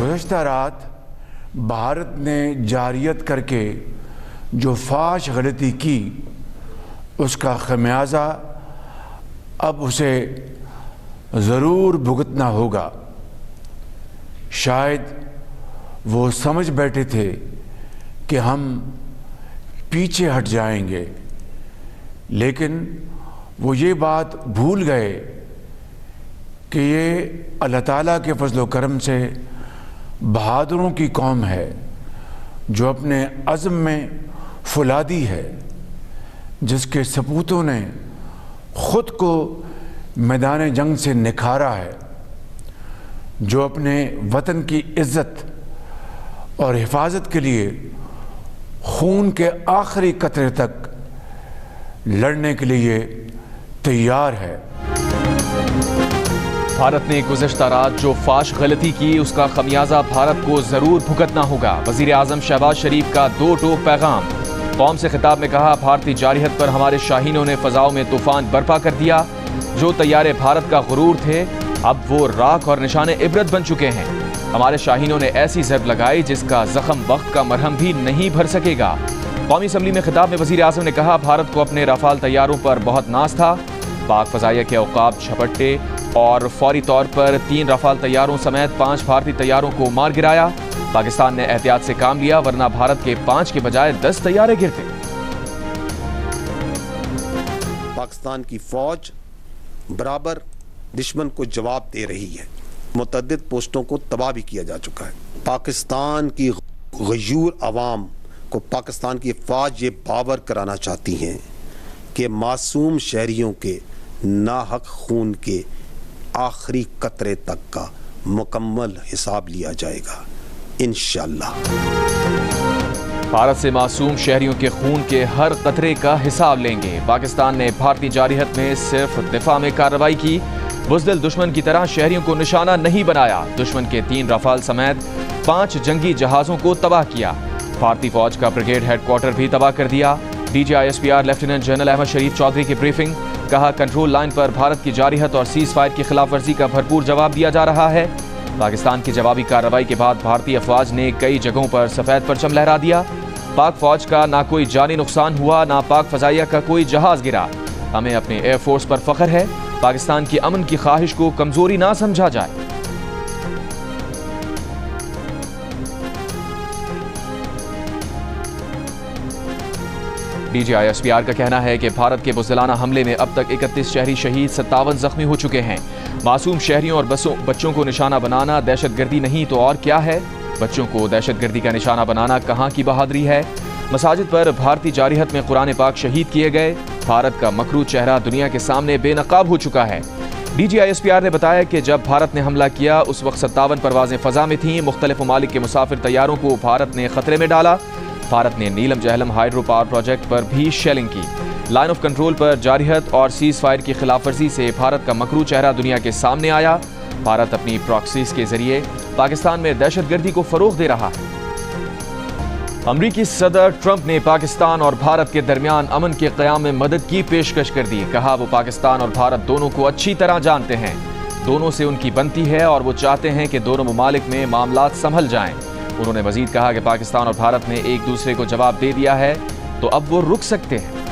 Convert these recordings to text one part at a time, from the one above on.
गुज़श्ता रात भारत ने जारियत करके जो फाश गलती की उसका खमियाजा अब उसे ज़रूर भुगतना होगा। शायद वो समझ बैठे थे कि हम पीछे हट जाएंगे, लेकिन वो ये बात भूल गए कि ये अल्लाह ताला के फज़ल व करम से बहादुरों की कौम है जो अपने अज़्म में फुलादी है, जिसके सपूतों ने ख़ुद को मैदान जंग से निखारा है, जो अपने वतन की इज़्ज़त और हिफाजत के लिए खून के आखिरी कतरे तक लड़ने के लिए तैयार है। भारत ने गुज़श्ता रात जो फाश गलती की उसका खमियाजा भारत को जरूर भुगतना होगा। वज़ीर आज़म शहबाज शरीफ का दो टोक पैगाम। कौम से खिताब में कहा, भारतीय जारहियत पर हमारे शाहीनों ने फ़ज़ाओं में तूफ़ान बर्पा कर दिया। जो तैयारे भारत का गुरूर थे अब वो राख और निशाने इबरत बन चुके हैं। हमारे शाहीनों ने ऐसी ज़रब लगाई जिसका ज़ख्म वक्त का मरहम भी नहीं भर सकेगा। कौमी असम्बली में खिताब में वज़ीर आज़म ने कहा, भारत को अपने राफाल तैयारों पर बहुत नाज था। पाक फ़ज़ाइया के औकाब झपट्टे और फौरी तौर पर 3 राफाल तैयारों समेत 5 भारतीय तैयारों को मार गिराया। पाकिस्तान ने एहतियात से काम लिया, वरना भारत के 5 के बजाय 10 तैयारे गिरते। पाकिस्तान की फौज बराबर दुश्मन को जवाब दे रही है। मुतअद्दिद पोस्टों को तबाह भी किया जा चुका है। पाकिस्तान की गयूर अवाम को पाकिस्तान की फौज ये बावर कराना चाहती हैं कि मासूम शहरियों के नाहक खून के आखिरी कतरे तक का मुकम्मल हिसाब लिया जाएगा इंशाअल्लाह। भारत से मासूम शहरियों के खून के हर कतरे का हिसाब लेंगे। पाकिस्तान ने भारतीय जारहियत में सिर्फ दिफा में कार्रवाई की। बुज़दिल दुश्मन की तरह शहरियों को निशाना नहीं बनाया। दुश्मन के 3 राफाल समेत 5 जंगी जहाज़ों को तबाह किया। भारतीय फौज का ब्रिगेड हेडक्वार्टर भी तबाह कर दिया। DGISPR लेफ्टिनेंट जनरल अहमद शरीफ चौधरी की ब्रीफिंग। कहा, कंट्रोल लाइन पर भारत की जारहियत और सीज फायर की खिलाफ वर्जी का भरपूर जवाब दिया जा रहा है। पाकिस्तान की जवाबी कार्रवाई के बाद भारतीय अफवाज ने कई जगहों पर सफेद परचम लहरा दिया। पाक फौज का ना कोई जानी नुकसान हुआ, ना पाक फजाइया का कोई जहाज गिरा। हमें अपने एयरफोर्स पर फख्र है। पाकिस्तान की अमन की ख्वाहिश को कमजोरी ना समझा जाए। DGISPR का कहना है कि भारत के बुज़दिलाना हमले में अब तक 31 शहरी शहीद, 57 जख्मी हो चुके हैं। मासूम शहरियों और बच्चों को निशाना बनाना दहशतगर्दी नहीं तो और क्या है? बच्चों को दहशतगर्दी का निशाना बनाना कहाँ की बहादुरी है? मसाजिद पर भारतीय जारहियत में कुरान पाक शहीद किए गए। भारत का मकरू चेहरा दुनिया के सामने बेनकाब हो चुका है। DGISPR ने बताया कि जब भारत ने हमला किया उस वक्त 57 परवाजें फ़ज़ा में थीं। मुख्तलिफ ममालिक के मुसाफिर तैयारों को भारत ने खतरे में डाला। भारत ने नीलम जहलम हाइड्रो पावर प्रोजेक्ट पर भी शेलिंग की। लाइन ऑफ कंट्रोल पर जारहियत और सीज फायर की खिलाफ वर्जी से भारत का मकरू चेहरा दुनिया के सामने आया। भारत अपनी प्रॉक्सीज के जरिए पाकिस्तान में दहशतगर्दी को फरोग दे रहा है। अमरीकी सदर ट्रंप ने पाकिस्तान और भारत के दरमियान अमन के क़याम में मदद की पेशकश कर दी। कहा, वो पाकिस्तान और भारत दोनों को अच्छी तरह जानते हैं। दोनों से उनकी बनती है और वो चाहते हैं कि दोनों ममालिक में मामलात संभल जाएं। उन्होंने मजीद कहा कि पाकिस्तान और भारत ने एक दूसरे को जवाब दे दिया है तो अब वो रुक सकते हैं।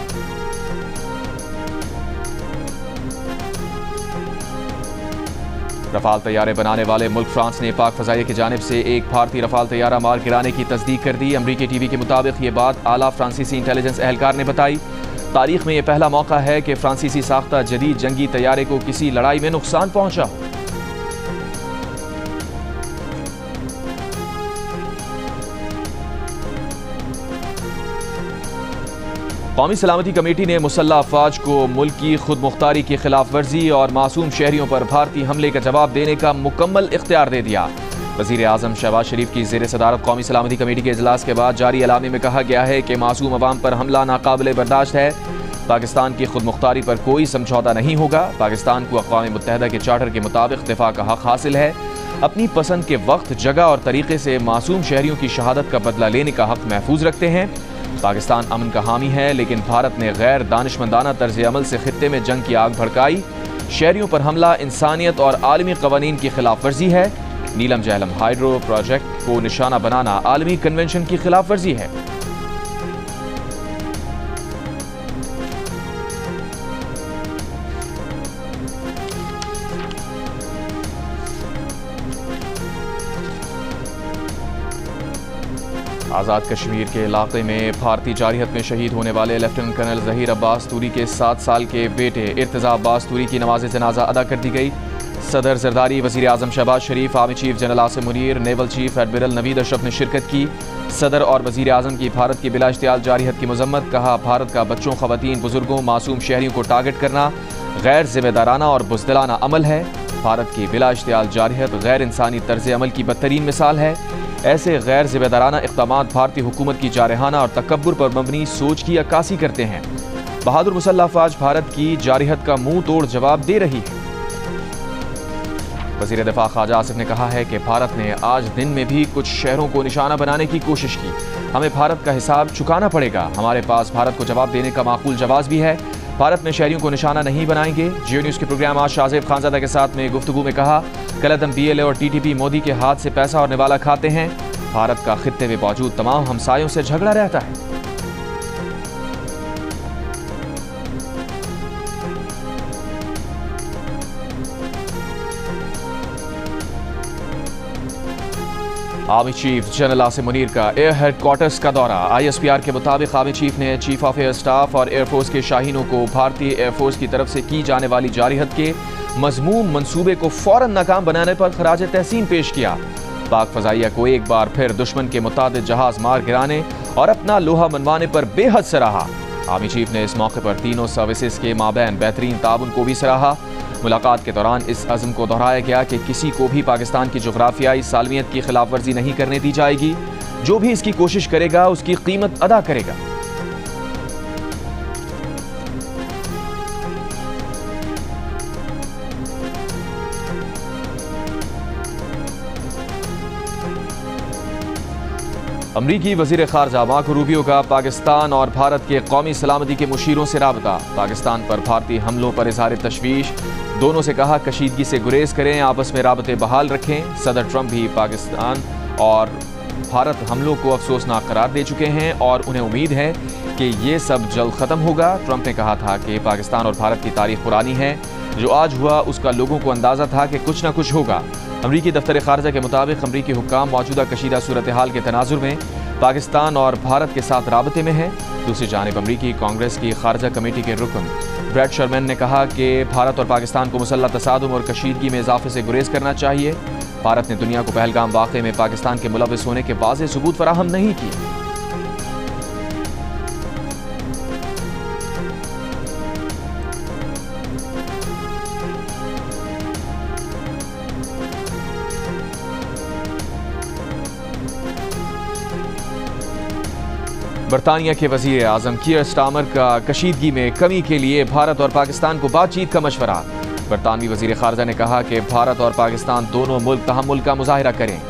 रफाल तैयारे बनाने वाले मुल्क फ्रांस ने पाक फजाइया की जानिब से एक भारतीय रफाल तैयारा मार गिराने की तस्दीक कर दी। अमरीकी टीवी के मुताबिक ये बात आला फ्रांसीसी इंटेलिजेंस एहलकार ने बताई। तारीख में यह पहला मौका है कि फ्रांसीसी साख्ता जदीद जंगी तैयारे को किसी लड़ाई में नुकसान पहुंचा हो। कौमी सलामती कमेटी ने मुसल्लह अफवाज को मुल्क की खुद मुख्तारी की खिलाफ वर्जी और मासूम शहरियों पर भारतीय हमले का जवाब देने का मुकम्मल इख्तियार दे दिया। वज़ीर आज़म शहबाज शरीफ की ज़ेर सदारत कौमी सलामती कमेटी के इजलास के बाद जारी एलान में कहा गया है कि मासूम अवाम पर हमला नाकाबिले बर्दाश्त है। पाकिस्तान की खुद मुख्तारी पर कोई समझौता नहीं होगा। पाकिस्तान को अक़वाम मुत्तहिदा के चार्टर के मुताबिक दिफा का हक हासिल है। अपनी पसंद के वक्त, जगह और तरीके से मासूम शहरियों की शहादत का बदला लेने का हक महफूज रखते हैं। पाकिस्तान अमन का हामी है, लेकिन भारत ने गैर दानिशमंदाना तर्ज अमल से खित्ते में जंग की आग भड़काई। शहरियों पर हमला इंसानियत और आलमी कवानीन की खिलाफ वर्जी है। नीलम जहलम हाइड्रो प्रोजेक्ट को निशाना बनाना आलमी कन्वेंशन की खिलाफ वर्जी है। आज़ाद कश्मीर के इलाके में भारतीय जारहियत में शहीद होने वाले लेफ्टिनेंट कर्नल ज़हीर अब्बास तूरी के 7 साल के बेटे इर्तज़ा अब्बास तूरी की नमाज जनाजा अदा कर दी गई। सदर जरदारी, वज़ीर आज़म Shahbaz Sharif, army chief general Asim Munir, naval chief admiral Naveed Ashraf ने शिरकत की। सदर और वज़ीर आज़म की भारत की बिला इश्तियाल जारहियत की मजम्मत। कहा, भारत का बच्चों, ख़वातीन, बुजुर्गों, मासूम शहरियों को टारगेट करना गैर जिम्मेदाराना और बुज़दिलाना अमल है। भारत की बिला इश्तियाल जारहियत गैर इंसानी तर्ज अमल की बदतरीन मिसाल है। ऐसे गैर जिम्मेदाराना इक़दामात भारतीय हुकूमत की जारहाना और तकब्बुर पर मबनी सोच की अक्कासी करते हैं। बहादुर मुसल्लह अफ़वाज भारत की जारहियत का मुंह तोड़ जवाब दे रही है। वज़ीर दिफा ख्वाजा आसिफ ने कहा है कि भारत ने आज दिन में भी कुछ शहरों को निशाना बनाने की कोशिश की। हमें भारत का हिसाब चुकाना पड़ेगा। हमारे पास भारत को जवाब देने का माकूल जवाब भी है। भारत में शहरियों को निशाना नहीं बनाएंगे। जियो न्यूज़ के प्रोग्राम आज शाहज़ेब खानज़ादा के साथ में गुफ्तगू में कहा, कलअदम BLA और TTP मोदी के हाथ से पैसा और निवाला खाते हैं। भारत का खित्ते में मौजूद तमाम हमसायों से झगड़ा रहता है। Army chief general Asim Munir का एयर हेडक्वार्टर्स का दौरा। ISPR के मुताबिक आर्मी चीफ ने चीफ ऑफ एयर स्टाफ और एयरफोर्स के शाहीनों को भारतीय एयरफोर्स की तरफ से की जाने वाली जारहियत के मज़मूम मंसूबे को फौरन नाकाम बनाने पर खराज तहसीन पेश किया। पाक फ़ज़ाइया को एक बार फिर दुश्मन के मुतादिद जहाज मार गिराने और अपना लोहा मनवाने पर बेहद सराहा। आर्मी चीफ ने इस मौके पर तीनों सर्विसेज के माबैन बेहतरीन ताउन को भी सराहा। मुलाकात के दौरान इस अज़्म को दोहराया गया कि किसी को भी पाकिस्तान की जोग्राफियाई सालमियत की खिलाफ वर्जी नहीं करने दी जाएगी। जो भी इसकी कोशिश करेगा उसकी कीमत अदा करेगा। अमरीकी वज़ीर ख़ारजा मार्को रूबियो का पाकिस्तान और भारत के कौमी सलामती के मुशीरों से राबता। पाकिस्तान पर भारतीय हमलों पर इज़हार तशवीश। दोनों से कहा, कशीदगी से गुरेज करें, आपस में राबते बहाल रखें। सदर ट्रंप भी पाकिस्तान और भारत हमलों को अफसोसनाक करार दे चुके हैं और उन्हें उम्मीद है कि ये सब जल्द ख़त्म होगा। ट्रंप ने कहा था कि पाकिस्तान और भारत की तारीख पुरानी है। जो आज हुआ उसका लोगों को अंदाज़ा था कि कुछ ना कुछ होगा। अमरीकी दफ्तर ख़ारजा के मुताबिक अमरीकी हुक्काम मौजूदा कशीदा सूरत हाल के तनाजुर में पाकिस्तान और भारत के साथ राबते में है। दूसरी जानिब अमरीकी कांग्रेस की ख़ारजा कमेटी के रुकन ब्रैड शर्मैन ने कहा कि भारत और पाकिस्तान को मुसल्लह तसादुम और कशीदगी में इजाफे से गुरेज करना चाहिए। भारत ने दुनिया को पहलगाम वाक़े में पाकिस्तान के मुलव्विस होने के वाज़ेह सबूत फराहम नहीं किए। बरतानिया के वज़ीर आज़म कीयर स्टामर का कशीदगी में कमी के लिए भारत और पाकिस्तान को बातचीत का मशवरा। बरतानवी वज़ीर ख़ारजा ने कहा कि भारत और पाकिस्तान दोनों मुल्क तहम्मुल का मुज़ाहिरा करें।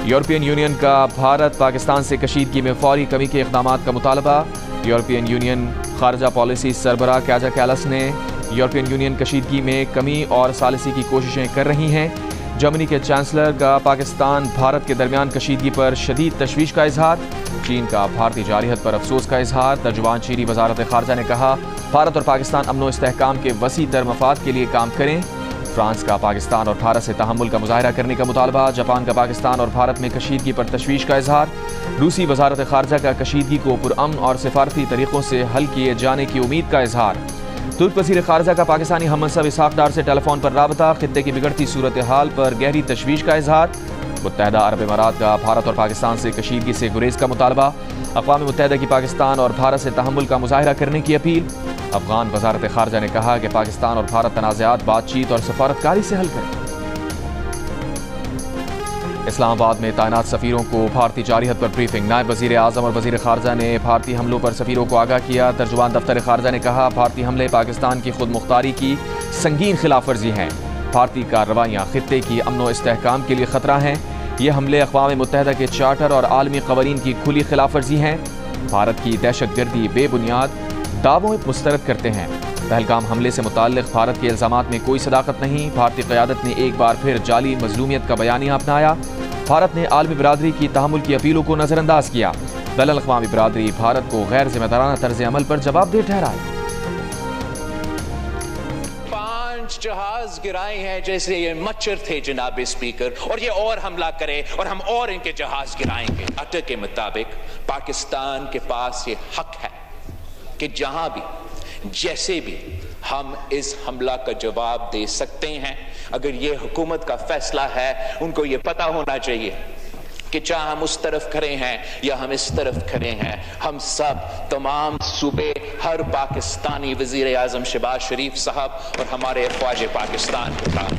यूरोपियन यूनियन का भारत पाकिस्तान से कशीदगी में फौरी कमी के इक़दामात का मुतालबा। यूरोपियन यूनियन ख़ारजा पॉलिसी सरबराह काजा कैलस ने यूरोपियन यूनियन कशीदगी में कमी और सालिसी की कोशिशें कर रही हैं। जर्मनी के चांसलर का पाकिस्तान भारत के दरमियान कशीदगी पर शदीद तशवीश का इजहार। चीन का भारतीय जारहियत पर अफसोस का इजहार। तर्जुमान चीनी वजारत ख़ारजा ने कहा, भारत और पाकिस्तान अमन व इस्तेहकाम के वसी तर मफाद के लिए काम करें। फ्रांस का पाकिस्तान और भारत से तहम्मुल का मुजाहिरा करने का मुतालबा। जापान का पाकिस्तान और भारत में कशीदगी पर तशवीश का इजहार। रूसी वजारत ख़ारजा का कशीदगी को पुरअमन और सिफारती तरीक़ों से हल किए जाने की उम्मीद का इजहार। तुर्क वज़ीर ख़ारजा का पाकिस्तानी हममनसब इसहाक़ डार से टेलीफोन पर राबता। खित्ते की बिगड़ती सूरत हाल पर गहरी तशवीश का इजहार। मुत्तहदा अरब इमारात का भारत और पाकिस्तान से कशीदगी से गुरेज का मुतालबा। अक़वाम मुत्तहदा की पाकिस्तान और भारत से तहम्मुल का मुज़ाहिरा करने की अपील। अफ़गान वज़ारत ख़ारजा ने कहा कि पाकिस्तान और भारत तनाज़ात बातचीत और सफारतकारी से हल करें। इस्लामाबाद में तैनात सफ़ीरों को भारतीय जारहियत पर ब्रीफिंग। नायब वज़ीर आज़म और वज़ीर ख़ारजा ने भारतीय हमलों पर सफ़ीरों को आगाह किया। तर्जुमान दफ्तर ख़ारजा ने कहा, भारतीय हमले पाकिस्तान की खुद मुख्तारी की संगीन खिलाफ वर्जी हैं। भारतीय कार्रवाइयाँ खित्ते की अमन व इस्तेहकाम के लिए ख़तरा हैं। ये हमले अक़वाम मुत्तहदा के चार्टर और आलमी क़वानीन की खुली खिलाफ वर्जी हैं। भारत की दहशत गर्दी बेबुनियाद दावों मुस्तरद करते हैं। पहलगाम हमले से मुताल्लिक भारत के इल्जामात में कोई सदाकत नहीं। भारतीय क़यादत ने एक बार फिर जाली मजलूमियत का बयानिया अपनाया। भारत ने आलमी बिरादरी की तहम्मुल की अपीलों को नजरअंदाज किया। बैनुल अक़वामी बिरादरी भारत को गैर जिम्मेदाराना तर्ज अमल पर जवाबदेह ठहराए। जहाज गिराए हैं जैसे ये मच्छर थे जनाब स्पीकर, और ये और हमला करे और हम और इनके जहाज गिराएंगे। चार्टर के मुताबिक पाकिस्तान के पास ये हक है कि जहां भी जैसे भी हम इस हमला का जवाब दे सकते हैं। अगर ये हुकूमत का फैसला है, उनको ये पता होना चाहिए कि चाहे हम उस तरफ खड़े हैं या हम इस तरफ खड़े हैं, हम सब तमाम सूबे, हर पाकिस्तानी वजीर आजम शहबाज शरीफ साहब और हमारे ख्वाजा पाकिस्तान के साथ।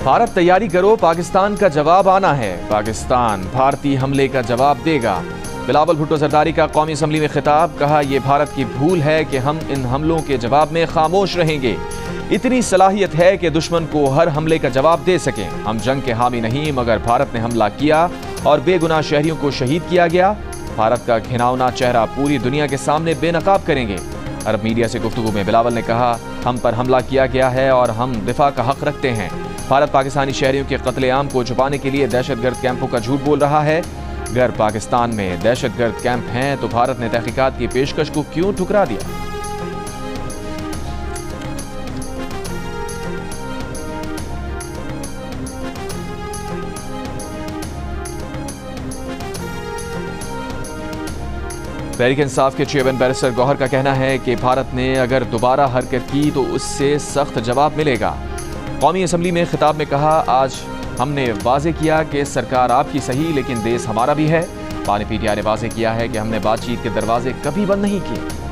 भारत तैयारी करो, पाकिस्तान का जवाब आना है। पाकिस्तान भारतीय हमले का जवाब देगा। बिलावल भुट्टो जरदारी का कौमी असम्बली में खिताब। कहा, यह भारत की भूल है कि हम इन हमलों के जवाब में खामोश रहेंगे। इतनी सलाहियत है कि दुश्मन को हर हमले का जवाब दे सकें। हम जंग के हामी नहीं, मगर भारत ने हमला किया और बेगुनाह शहरियों को शहीद किया गया। भारत का घिनौना चेहरा पूरी दुनिया के सामने बेनकाब करेंगे। अरब मीडिया से गुफ्तगू में बिलावल ने कहा, हम पर हमला किया गया है और हम दिफा का हक रखते हैं। भारत पाकिस्तानी शहरियों के कत्लेआम को छुपाने के लिए दहशतगर्द कैंपों का झूठ बोल रहा है। अगर पाकिस्तान में दहशतगर्द कैंप हैं तो भारत ने तहकीकात की पेशकश को क्यों ठुकरा दिया? तहरीक इंसाफ के चेयरमैन बैरिस्टर गौहर का कहना है कि भारत ने अगर दोबारा हरकत की तो उससे सख्त जवाब मिलेगा। कौमी असम्बली में खिताब में कहा, आज हमने वाजे किया कि सरकार आपकी सही लेकिन देश हमारा भी है। पानी पीटीआई ने वाजे किया है कि हमने बातचीत के दरवाजे कभी बंद नहीं किए।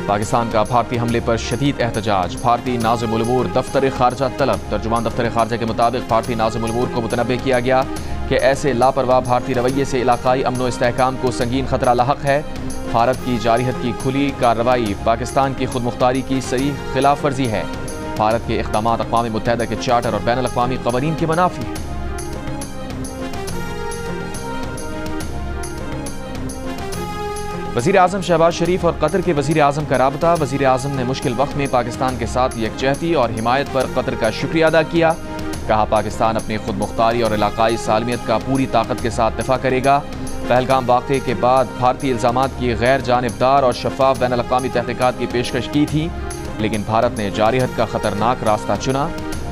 पाकिस्तान का भारतीय हमले पर शदीद एहतजाज। भारतीय नाज़िमुल उमूर दफ्तर खारजा तलब। तर्जुमान दफ्तर खारजा के मुताबिक भारतीय नाज़िमुल उमूर को मुतनब्बे किया गया कि ऐसे लापरवाह भारतीय रवैये से इलाकाई अमन व इस्तेहकाम को संगीन खतरा लाहक है। भारत की जारिहत की खुली कार्रवाई पाकिस्तान की खुदमुख्तारी की सरीह खिलाफ वर्जी है। भारत के इक़दामात अक़वाम मुत्तहिदा के चार्टर और बैनुल अक़वामी क़वानीन के मुनाफ़ी है। वज़ीर आज़म शहबाज शरीफ और कतर के वज़ीर आज़म का राबता। वज़ीर आज़म ने मुश्किल वक्त में पाकिस्तान के साथ यकजहती और हिमायत पर कतर का शुक्रिया अदा किया। कहा, पाकिस्तान अपनी खुद मुख्तारी और इलाकाई सालमियत का पूरी ताकत के साथ दिफा करेगा। पहलगाम वाक़े के बाद भारतीय इल्ज़ामात की गैर जानिबदार और शफाफ बैनुल अक़वामी तहक़ीक़ात की पेशकश की थी, लेकिन भारत ने जारिहत का ख़तरनाक रास्ता चुना।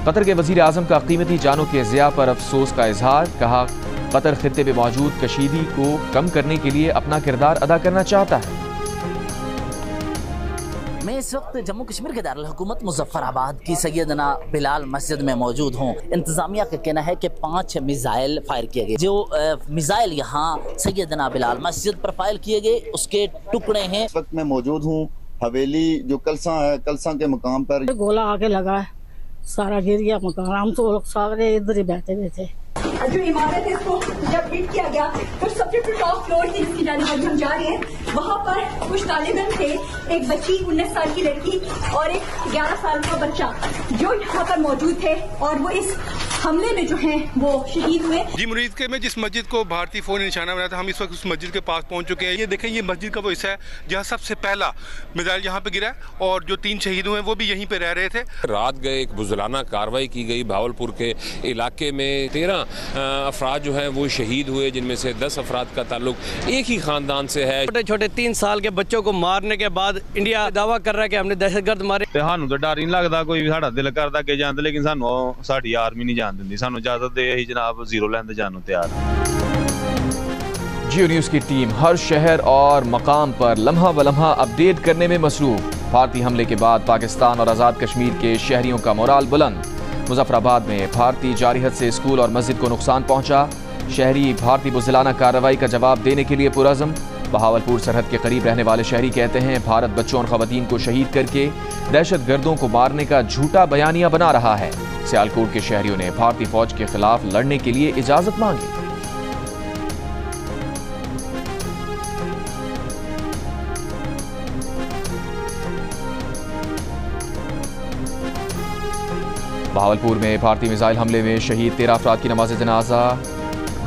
कतर के वज़ीर आज़म का कीमती जानों के ज़िया पर अफसोस का इजहार। कहा, कतर खित्ते में मौजूद कशीदी को कम करने के लिए अपना किरदार अदा करना चाहता है। मैं इस वक्त जम्मू कश्मीर के दारुल हुकूमत मुजफ्फराबाद की सैयदना बिलाल मस्जिद में मौजूद हूँ। इंतजामिया का कहना है कि 5 मिसाइल फायर किए गए। जो मिसाइल यहाँ सैयदना बिलाल मस्जिद पर फायर किए गए उसके टुकड़े हैं। इस वक्त मैं मौजूद हूँ हवेली जो कलसा है, कलसा के मकाम पर गोला आके लगा है, सारा गिर गया मकान। हम तो लोग सारे इधर ही बैठे हुए थे। जो इमारत है इसको जब हिट किया गया तो सबसे टॉप फ्लोर थी इसकी जानिब हम जा रहे हैं। वहाँ पर कुछ तालिबान थे, एक बच्ची 19 साल की लड़की और एक 11 साल का बच्चा जो यहाँ पर मौजूद थे और वो इस हमले में जो है वो शहीद हुए। जी मुरीद के में जिस मस्जिद को भारतीय फौज ने निशाना बनाया था, हम इस वक्त उस मस्जिद के पास पहुंच चुके हैं। ये देखें, ये मस्जिद का वो हिस्सा है जहाँ सबसे पहला मिसाइल यहाँ पे गिरा और जो 3 शहीद हुए वो भी यहीं पे रह रहे थे। रात गए एक बुज़लाना कार्रवाई की गई भावलपुर के इलाके में। 13 अफराद जो हैं वो शहीद हुए, जिनमें से 10 अफराद का ताल्लुक एक ही खानदान से है। छोटे छोटे 3 साल के बच्चों को मारने के बाद इंडिया दावा कर रहा है कि हमने दहशतगर्द मारे। सानू तो डर नहीं लगता, कोई भी साड़ा दिल करता कि जान, लेकिन सानू साडी आर्मी नहीं जान देती। सानू इजाजत दे, असीं जनाब जीरो लैंदे जान तैयार। जियो न्यूज़ की टीम हर शहर और मकाम पर लम्हा ब लम्हा अपडेट करने में मसरूफ। भारतीय हमले के बाद पाकिस्तान और आज़ाद कश्मीर के शहरियों का मोराल बुलंद। मुजफ्फराबाद में भारतीय जारिहत से स्कूल और मस्जिद को नुकसान पहुंचा। शहरी भारतीय बुज़लाना कार्रवाई का जवाब देने के लिए पुरअज़म। बहावलपुर सरहद के करीब रहने वाले शहरी कहते हैं, भारत बच्चों और ख़वातीन को शहीद करके दहशतगर्दों को मारने का झूठा बयानिया बना रहा है। सियालकोट के शहरियों ने भारतीय फौज के खिलाफ लड़ने के लिए इजाजत मांगी। बहावलपुर में भारतीय मिसाइल हमले में शहीद 13 अफराद की नमाज जनाजा।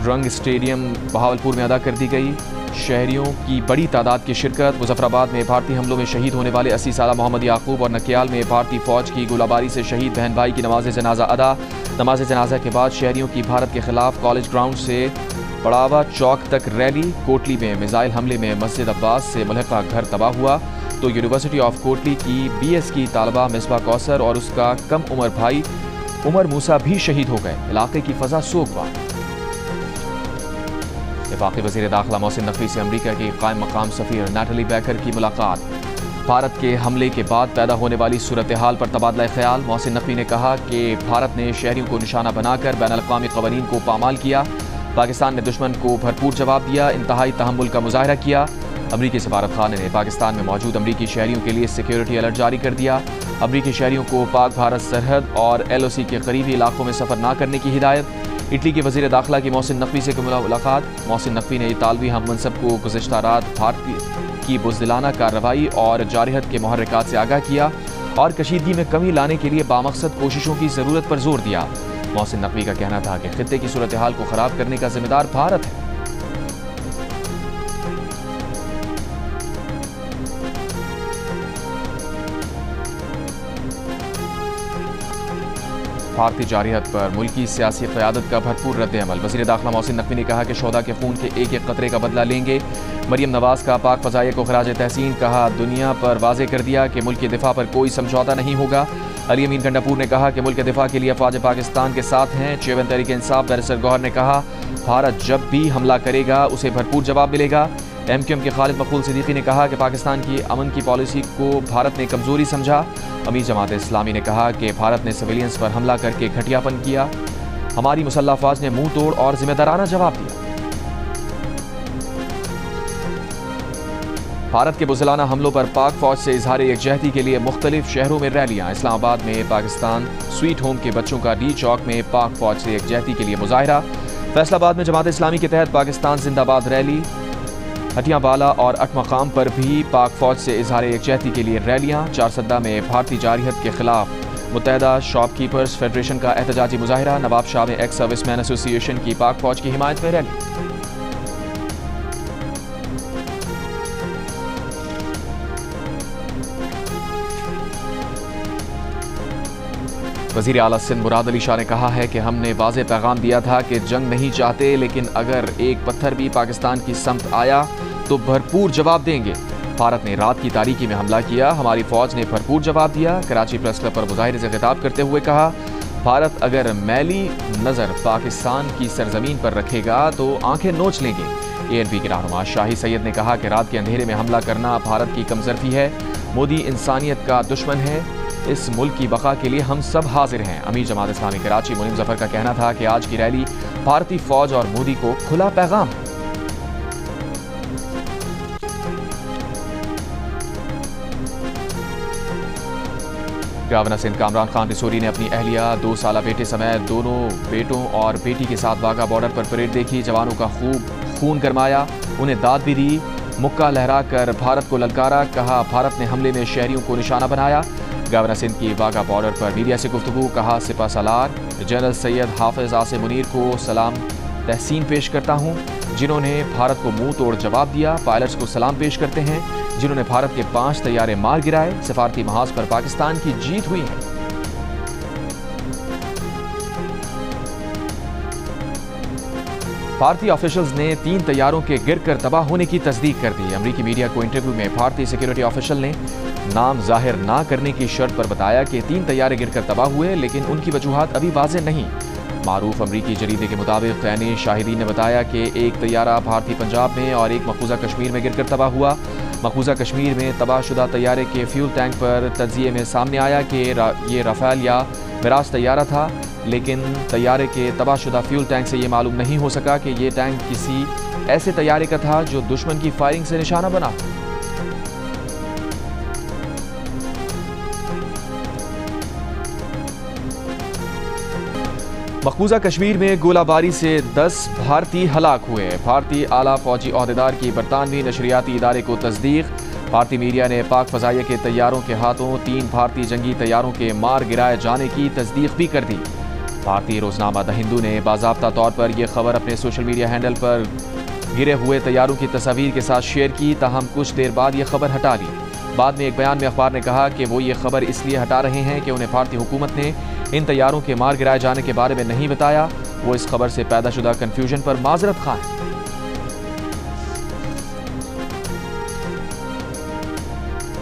रंग स्टेडियम बहावलपुर में अदा कर दी गई। शहरियों की बड़ी तादाद की शिरकत। मुजफ्फराबाद में भारतीय हमलों में शहीद होने वाले 80 साला मोहम्मद याकूब और नकियाल में भारतीय फौज की गोलाबारी से शहीद बहन भाई की नमाज जनाजा अदा। नमाज जनाजा के बाद शहरियों की भारत के खिलाफ कॉलेज ग्राउंड से पड़ावा चौक तक रैली। कोटली में मिसाइल हमले में मस्जिद अब्बास से मुल्हिका घर तबाह हुआ तो यूनिवर्सिटी ऑफ कोटली की BS की तालबा मिसबा कौसर और उसका कम उम्र भाई उमर मूसा भी शहीद हो गए। इलाके की फजा सोगवार। वफाकी वज़ीर दाखिला मोहसिन नकवी से अमरीका की कायम मकाम सफ़ीर नैटली बैकर की मुलाकात। भारत के हमले के बाद पैदा होने वाली सूरत हाल पर तबादला ख्याल। मोहसिन नकवी ने कहा कि भारत ने शहरियों को निशाना बनाकर बैन अल-अक़वामी क़वानीन को पामाल किया। पाकिस्तान ने दुश्मन को भरपूर जवाब दिया, इंतहाई तहम्मुल का मुजाहरा किया। अमरीकी सफारत खाने ने पाकिस्तान में मौजूद अमरीकी शहरियों के लिए सिक्योरिटी अलर्ट जारी कर दिया। अमरीकी शहरियों को पाक भारत सरहद और LOC के करीबी इलाकों में सफ़र न करने की हिदायत। इटली के वज़ीर दाखिला की मोहसिन नकवी से मुलाकात। मोहसिन नकवी ने इतालवी हम मनसब को गुज़िश्ता रात भारतीय की बुज़दिलाना कार्रवाई और जारहत के मुहर्रिकात से आगाह किया और कशीदगी में कमी लाने के लिए बामकसद कोशिशों की ज़रूरत पर जोर दिया। मोहसिन नकवी का कहना था कि खित्ते की सूरत हाल को ख़राब करने का जिम्मेदार भारत है। भारतीय जारहत पर मुल्की सियासी क़यादत का भरपूर रद्द-ए-अमल। वज़ीर दाखिला मोहसिन नकवी ने कहा कि शोहदा के खून के एक एक कतरे का बदला लेंगे। मरियम नवाज का पाक फ़ज़ाइया को खराज तहसीन। कहा दुनिया पर वाज़े कर दिया कि मुल्क के दिफा पर कोई समझौता नहीं होगा। अली अमीन गंडापुर ने कहा कि मुल्क के दिफा के लिए अफ़वाज पाकिस्तान के साथ हैं। चेयरमैन तहरीक इंसाफ बैरिस्टर गौहर ने कहा भारत जब भी हमला करेगा उसे भरपूर जवाब मिलेगा। MQM के खालिद मकबूल सिद्दीकी ने कहा कि पाकिस्तान की अमन की पॉलिसी को भारत ने कमज़ोरी समझा। अमीर जमात इस्लामी ने कहा कि भारत ने सिविलियंस पर हमला करके घटियापन किया। हमारी मुसल्लह अफ़वाज ने मुंह तोड़ और जिम्मेदाराना जवाब दिया। भारत के बुज़दिलाना हमलों पर पाक फौज से इजहार यकजहती के लिए मुख्तलिफ शहरों में रैलियां। इस्लामाबाद में पाकिस्तान स्वीट होम के बच्चों का डी चौक में पाक फौज से यकजहती के लिए मुजाहिरा। फैसलाबाद में जमात इस्लामी के तहत पाकिस्तान जिंदाबाद रैली। हटियाबाला और अटमकाम पर भी पाक फौज से इजहार यकजहती के लिए रैलियां। चारसद्दा में भारतीय जारहत के खिलाफ मुत्तहदा शॉपकीपर्स फेडरेशन का एहतजाजी मुजाहिरा। नवाब शाह में एक्स सर्विसमैन एसोसिएशन की पाक फौज की हिमायत में रैली। वज़ीर आला सिंध मुराद अली शाह ने कहा है कि हमने वाज़े पैगाम दिया था कि जंग नहीं चाहते, लेकिन अगर एक पत्थर भी पाकिस्तान की समत आया तो भरपूर जवाब देंगे। भारत ने रात की तारीकी में हमला किया, हमारी फौज ने भरपूर जवाब दिया। कराची प्रेस क्लब पर मुजाहिरे से खिताब करते हुए कहा भारत अगर मैली नज़र पाकिस्तान की सरजमीन पर रखेगा तो आंखें नोच लेंगे। ANP के रहनुमा शाही सैयद ने कहा कि रात के अंधेरे में हमला करना भारत की कमजोरी है। मोदी इंसानियत का दुश्मन है। इस मुल्क की बका के लिए हम सब हाजिर हैं। अमीर जमात इस्लामी कराची मुनीम जफर का कहना था कि आज की रैली भारतीय फौज और मोदी को खुला पैगाम है। गवर्नर सिंध कामरान खान रिसोरी ने अपनी अहलिया 2 साला बेटे समेत दोनों बेटों और बेटी के साथ वाघा बॉर्डर पर परेड देखी। जवानों का खूब खून गरमाया, उन्हें दाद भी दी। मुक्का लहराकर भारत को ललकारा। कहा भारत ने हमले में शहरियों को निशाना बनाया। गवर्नर सिंध की वाघा बॉर्डर पर मीडिया से गुफ्तगू। कहा सिपा सलार जनरल सैयद हाफिज आसिम मुनीर को सलाम तहसीन पेश करता हूँ, जिन्होंने भारत को मुंह तोड़ जवाब दिया। पायलट्स को सलाम पेश करते हैं जिन्होंने भारत के 5 तैयारे मार गिराए। सफारती महाज पर पाकिस्तान की जीत हुई है। भारतीय ऑफिशियल्स ने 3 तैयारों के गिरकर तबाह होने की तस्दीक कर दी। अमरीकी मीडिया को इंटरव्यू में भारतीय सिक्योरिटी ऑफिशियल ने नाम जाहिर ना करने की शर्त पर बताया कि 3 तैयारे गिरकर तबाह हुए, लेकिन उनकी वजूहात अभी वाज़ेह नहीं। मारूफ अमरीकी जरीदे के मुताबिक खैनी शाहिदीन ने बताया कि एक तैयारा भारतीय पंजाब में और एक मकबूजा कश्मीर में गिरकर तबाह हुआ। मकबूजा कश्मीर में तबाहशुदा तैयारे के फ्यूल टैंक पर तज्जिए में सामने आया कि ये राफेल या मिराज तैयारा था, लेकिन तैयारे के तबाहशुदा फ्यूल टैंक से ये मालूम नहीं हो सका कि ये टैंक किसी ऐसे तैयारे का था जो दुश्मन की फायरिंग से निशाना बना। मकबूजा कश्मीर में गोलाबारी से 10 भारतीय हलाक हुए। भारतीय आला फौजी ओहदेदार की बरतानवी नशरियाती इदारे को तस्दीक। भारतीय मीडिया ने पाक फ़ज़ाइया के तैयारों के हाथों 3 भारतीय जंगी तैयारों के मार गिराए जाने की तस्दीक भी कर दी। भारतीय रोजनामा द हिंदू ने बाज़ाब्ता तौर पर यह खबर अपने सोशल मीडिया हैंडल पर गिरे हुए तैयारों की तस्वीर के साथ शेयर की, ताहम कुछ देर बाद यह खबर हटा ली। बाद में एक बयान में अखबार ने कहा कि वो ये खबर इसलिए हटा रहे हैं कि उन्हें भारतीय हुकूमत ने इन तैयारों के मार गिराए जाने के बारे में नहीं बताया। वो इस खबर से पैदाशुदा कन्फ्यूजन पर माजरत खां है।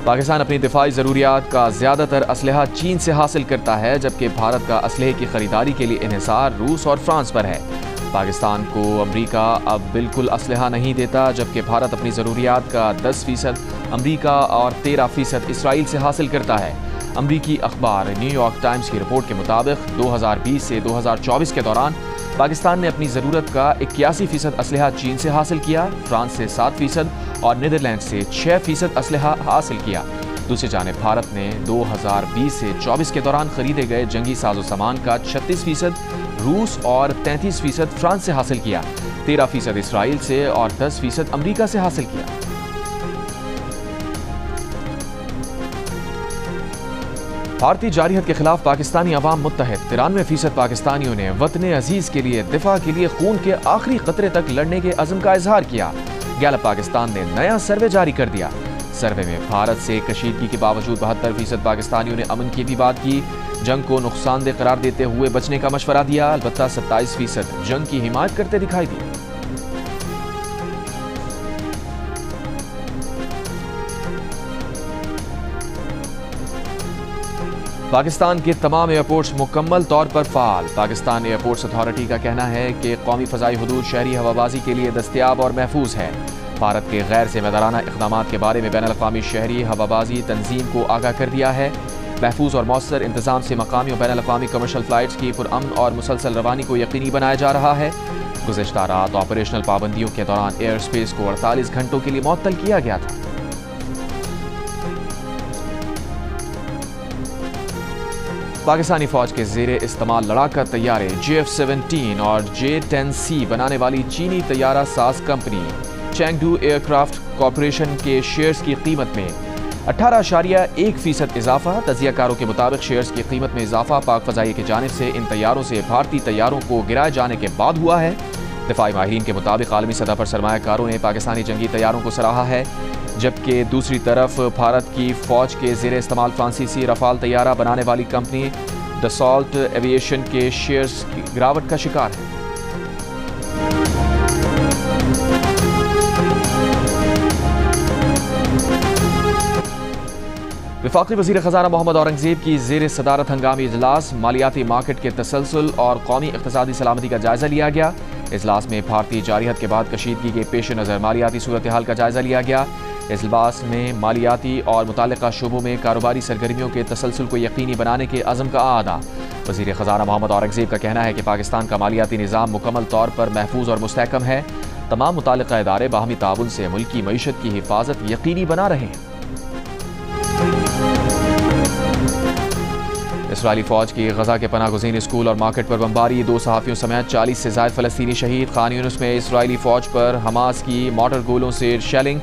पाकिस्तान अपनी दिफाई ज़रूरियात का ज़्यादातर असलहा चीन से हासिल करता है, जबकि भारत का असलहे की खरीदारी के लिए इन्हिसार रूस और फ्रांस पर है। पाकिस्तान को अमरीका अब बिल्कुल असलहा नहीं देता, जबकि भारत अपनी ज़रूरियात का 10% अमरीका और 13% इसराइल से हासिल करता है। अमरीकी अखबार न्यूयॉर्क टाइम्स की रिपोर्ट के मुताबिक 2020 से 2024 के दौरान पाकिस्तान ने अपनी ज़रूरत का 81% असलहा चीन से हासिल किया, फ्रांस से 7% और नीदरलैंड से 6% असलहा हासिल किया। दूसरी जानिब भारत ने 2020 से 24 के दौरान खरीदे गए जंगी साजो सामान का 36% रूस और 33% फ्रांस से हासिल किया, 13% इसराइल से और 10% अमरीका से हासिल किया। भारतीय जारियत के खिलाफ पाकिस्तानी अवाम मुत्तहद, 93% पाकिस्तानियों ने वतन अजीज के लिए दिफा के लिए खून के आखिरी कतरे तक लड़ने के अज़्म का इजहार किया। गैलप पाकिस्तान ने नया सर्वे जारी कर दिया। सर्वे में भारत से कशीदगी के बावजूद 72% पाकिस्तानियों ने अमन की भी बात की, जंग को नुकसानदेह करार देते हुए बचने का मशवरा दिया। अलबत्ता 27% जंग की हिमायत करते दिखाई दिए। पाकिस्तान के तमाम एयरपोर्ट्स मुकम्मल तौर पर फ़ाल। पाकिस्तान एयरपोर्ट्स अथॉरिटी का कहना है कि कौमी फ़ज़ाई हुदूद शहरी हवाबाजी के लिए दस्तयाब और महफूज है। भारत के गैर ज़िम्मेदाराना इक़दामात के बारे में बैनुल-अक़वामी शहरी हवाबाजी तंजीम को आगाह कर दिया है। महफूज और मौसर इंतज़ाम से मकामी और बैनुल-अक़वामी कमर्शल फ़्लाइट्स की पुरअमन और मुसलसल रवानी को यकीनी बनाया जा रहा है। गुज़िश्ता रात ऑपरेशनल पाबंदियों के दौरान एयर स्पेस को 48 घंटों के लिए मुअत्तल किया गया था। पाकिस्तानी फौज के ज़ेरे इस्तेमाल लड़ाका तैयारे JF-17 और J-10C बनाने वाली चीनी तैयारा साज कंपनी चैंगडू एयरक्राफ्ट कॉरपोरेशन के शेयर्स की कीमत में 18.1% इजाफा। तजियाकारों के मुताबिक शेयर्स की कीमत में इजाफा पाक फ़ज़ाइया की जानिब से इन तैयारों से भारतीय तैयारों को गिराए जाने के बाद हुआ है। दिफाई माहिरीन के मुताबिक आलमी सतह पर सरमायाकारों ने पाकिस्तानी जंगी तैयारों को सराहा है, जबकि दूसरी तरफ भारत की फौज के ज़ेरे इस्तेमाल फ्रांसीसी रफाल तैयारा बनाने वाली कंपनी दसॉल्ट एविएशन के शेयर्स की गिरावट का शिकार है। वफाकी वज़ीर ख़ज़ाना मोहम्मद औरंगज़ेब की ज़ेर सदारत हंगामी इजलास मालियाती मार्केट के तसलसल और कौमी इक़्तिसादी सलामती का जायज़ा लिया गया। इजलास में भारतीय जारियत के बाद कशीदगी के पेश नज़र मालियाती सूरत हाल का जायज़ा लिया गया। इजलास में मालियाती और मुताल्लिक़ा शोबों में कारोबारी सरगर्मियों के तसलसल को यकीनी बनाने के अज़्म का आदा। वज़ीर ख़ज़ाना मोहम्मद औरंगज़ेब का कहना है कि पाकिस्तान का मालियाती निज़ाम मुकम्मल तौर पर महफूज और मुस्तहकम है। तमाम मुताल्लिक़ा इदारे बाहमी ताउन से मुल्की मईशत की हिफाजत यकीनी बना रहे हैं। इसराइली फ़ौज की गजा के पनाह गुज़ीन स्कूल और मार्केट पर बमबारी, 2 सहाफ़ियों समेत 40 से ज़ायद फ़लस्तीनी शहीद। खान यूनिस में इसराइली फ़ौज पर हमास की मोटर गोलों से शेलिंग,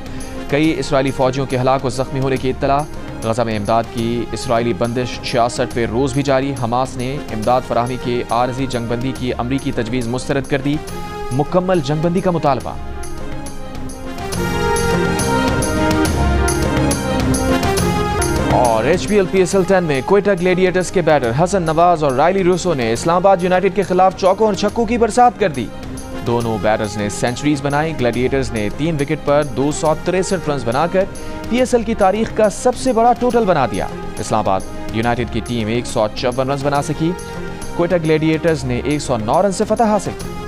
कई इसराइली फ़ौजियों के हलाक और ज़ख्मी होने की इत्तला। गजा में इमदाद की इसराइली बंदिश 66वें रोज़ भी जारी। हमास ने इमदाद फराहमी के आरज़ी जंगबंदी की अमरीकी तजवीज़ मुस्तरद कर दी। मुकम्मल जंगबंदी का मुतालबा। और HPL PSL 10 में क्वेटा ग्लेडिएटर्स के बैटर हसन नवाज और रायली रूसो ने इस्लामाबाद यूनाइटेड के खिलाफ चौकों और छक्कों की बरसात कर दी। दोनों बैटर्स ने सेंचुरीज बनाई। ग्लेडिएटर्स ने 3 विकेट पर 263 रन बनाकर PSL की तारीख का सबसे बड़ा टोटल बना दिया। इस्लामाबाद यूनाइटेड की टीम 154 रन बना सकी। क्वेटा ग्लेडिएटर्स ने 109 रन से फतह हासिल की।